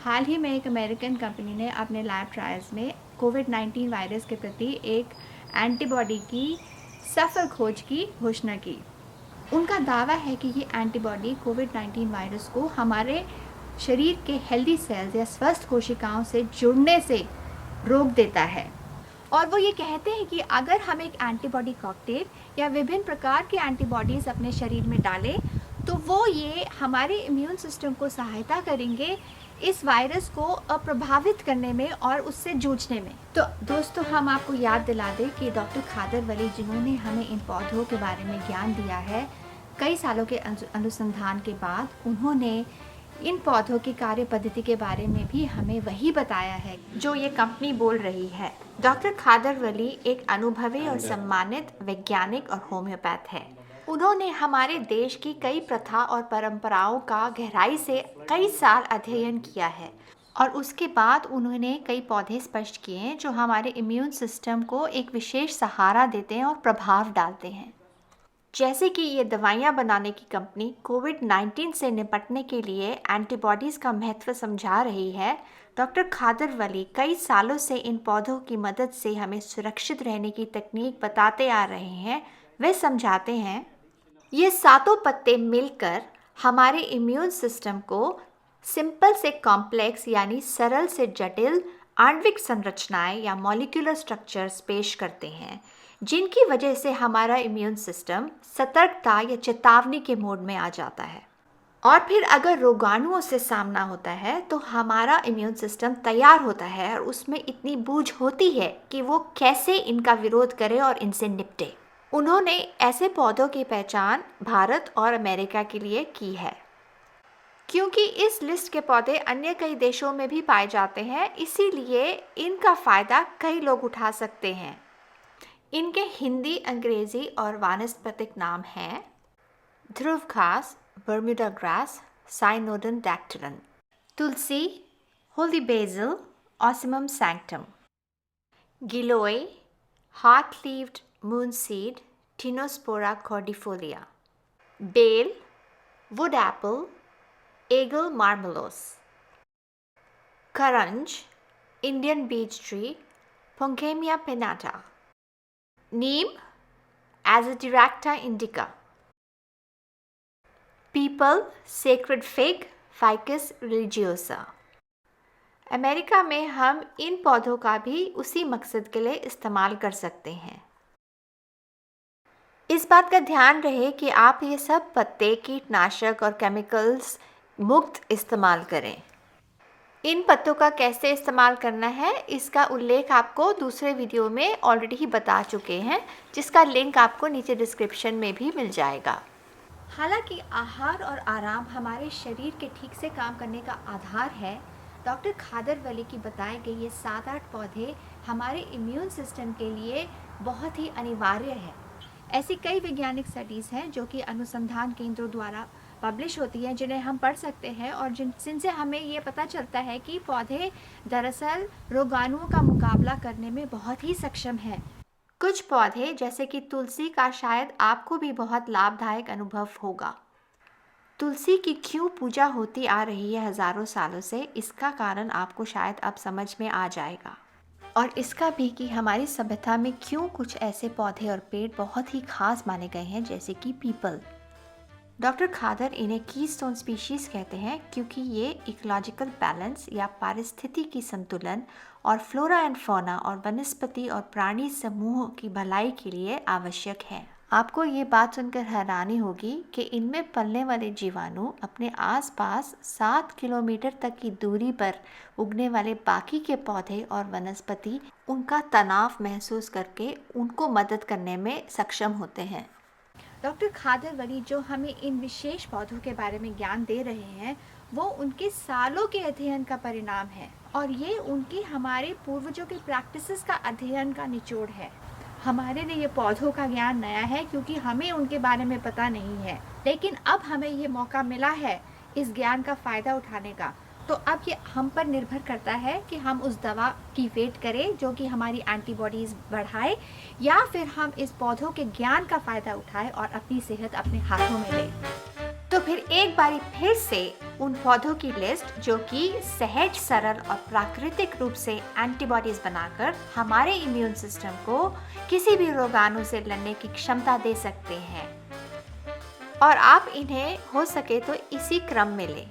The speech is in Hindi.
हाल ही में एक अमेरिकन कंपनी ने अपने लैब ट्रायल्स में कोविड-19 वायरस के प्रति एक एंटीबॉडी की सफल खोज की घोषणा की। उनका दावा है कि ये एंटीबॉडी कोविड-19 वायरस को हमारे शरीर के हेल्दी सेल्स या स्वस्थ कोशिकाओं से जुड़ने से रोक देता है। और वो ये कहते हैं कि अगर हम एक एंटीबॉडी कॉकटेल या विभिन्न प्रकार की एंटीबॉडीज़ अपने शरीर में डालें तो वो ये हमारे इम्यून सिस्टम को सहायता करेंगे इस वायरस को प्रभावित करने में और उससे जूझने में। तो दोस्तों, हम आपको याद दिला दें कि डॉक्टर खादर वली, जिन्होंने हमें इन पौधों के बारे में ज्ञान दिया है, कई सालों के अनुसंधान के बाद उन्होंने इन पौधों की कार्य पद्धति के बारे में भी हमें वही बताया है जो ये कंपनी बोल रही है। डॉक्टर खादर वली एक अनुभवी और सम्मानित वैज्ञानिक और होम्योपैथ है। उन्होंने हमारे देश की कई प्रथा और परंपराओं का गहराई से कई साल अध्ययन किया है और उसके बाद उन्होंने कई पौधे स्पष्ट किए हैं जो हमारे इम्यून सिस्टम को एक विशेष सहारा देते हैं और प्रभाव डालते हैं। जैसे कि ये दवाइयाँ बनाने की कंपनी कोविड-19 से निपटने के लिए एंटीबॉडीज़ का महत्व समझा रही है, डॉक्टर खादर वली कई सालों से इन पौधों की मदद से हमें सुरक्षित रहने की तकनीक बताते आ रहे हैं। वे समझाते हैं, ये सातों पत्ते मिलकर हमारे इम्यून सिस्टम को सिंपल से कॉम्प्लेक्स यानी सरल से जटिल आणविक संरचनाएं या मॉलिक्यूलर स्ट्रक्चर्स पेश करते हैं, जिनकी वजह से हमारा इम्यून सिस्टम सतर्कता या चेतावनी के मोड में आ जाता है। और फिर अगर रोगाणुओं से सामना होता है तो हमारा इम्यून सिस्टम तैयार होता है और उसमें इतनी बूझ होती है कि वो कैसे इनका विरोध करे और इनसे निपटे। उन्होंने ऐसे पौधों की पहचान भारत और अमेरिका के लिए की है। क्योंकि इस लिस्ट के पौधे अन्य कई देशों में भी पाए जाते हैं, इसीलिए इनका फ़ायदा कई लोग उठा सकते हैं। इनके हिंदी, अंग्रेज़ी और वानस्पतिक नाम हैं ध्रुव घास, बर्म्यूडा ग्रास, साइनोडन डैक्टिलन, तुलसी, होली बेसिल, ऑसिमम सैंक्टम, गिलोय, heart-levied moonseed, Tinospora cordifolia, bale, wood apple, Aegle marmelos, karanj, Indian beech tree, Poncamia pinnata, neem, Azadirachta indica, people, sacred fig, Ficus religiosa। America में हम इन पौधों का भी उसी मकसद के लिए इस्तेमाल कर सकते हैं। इस बात का ध्यान रहे कि आप ये सब पत्ते कीटनाशक और केमिकल्स मुक्त इस्तेमाल करें। इन पत्तों का कैसे इस्तेमाल करना है, इसका उल्लेख आपको दूसरे वीडियो में ऑलरेडी ही बता चुके हैं, जिसका लिंक आपको नीचे डिस्क्रिप्शन में भी मिल जाएगा। हालांकि आहार और आराम हमारे शरीर के ठीक से काम करने का आधार है, डॉक्टर खादर वली की बताए गए ये 7-8 पौधे हमारे इम्यून सिस्टम के लिए बहुत ही अनिवार्य है। ऐसी कई वैज्ञानिक स्टडीज़ हैं जो कि अनुसंधान केंद्रों द्वारा पब्लिश होती हैं, जिन्हें हम पढ़ सकते हैं और जिनसे हमें ये पता चलता है कि पौधे दरअसल रोगाणुओं का मुकाबला करने में बहुत ही सक्षम हैं। कुछ पौधे जैसे कि तुलसी का शायद आपको भी बहुत लाभदायक अनुभव होगा। तुलसी की क्यों पूजा होती आ रही है हज़ारों सालों से, इसका कारण आपको शायद अब समझ में आ जाएगा। और इसका भी कि हमारी सभ्यता में क्यों कुछ ऐसे पौधे और पेड़ बहुत ही खास माने गए हैं, जैसे कि पीपल। डॉक्टर खादर इन्हें कीस्टोन स्पीशीज़ कहते हैं क्योंकि ये इकोलॉजिकल बैलेंस या पारिस्थितिकी संतुलन और फ्लोरा एंड फौना और वनस्पति और प्राणी समूह की भलाई के लिए आवश्यक है। आपको ये बात सुनकर हैरानी होगी कि इनमें पलने वाले जीवाणु अपने आसपास 7 किलोमीटर तक की दूरी पर उगने वाले बाकी के पौधे और वनस्पति उनका तनाव महसूस करके उनको मदद करने में सक्षम होते हैं। डॉक्टर खादर वली जो हमें इन विशेष पौधों के बारे में ज्ञान दे रहे हैं, वो उनके सालों के अध्ययन का परिणाम है और ये उनकी हमारे पूर्वजों के प्रैक्टिसेस का अध्ययन का निचोड़ है। हमारे लिए ये पौधों का ज्ञान नया है क्योंकि हमें उनके बारे में पता नहीं है, लेकिन अब हमें ये मौका मिला है इस ज्ञान का फ़ायदा उठाने का। तो अब ये हम पर निर्भर करता है कि हम उस दवा की वेट करें जो कि हमारी एंटीबॉडीज़ बढ़ाए, या फिर हम इस पौधों के ज्ञान का फ़ायदा उठाएं और अपनी सेहत अपने हाथों में लें। तो फिर एक बारी फिर से उन पौधों की लिस्ट जो कि सहज, सरल और प्राकृतिक रूप से एंटीबॉडीज बनाकर हमारे इम्यून सिस्टम को किसी भी रोगाणु से लड़ने की क्षमता दे सकते हैं, और आप इन्हें हो सके तो इसी क्रम में लें।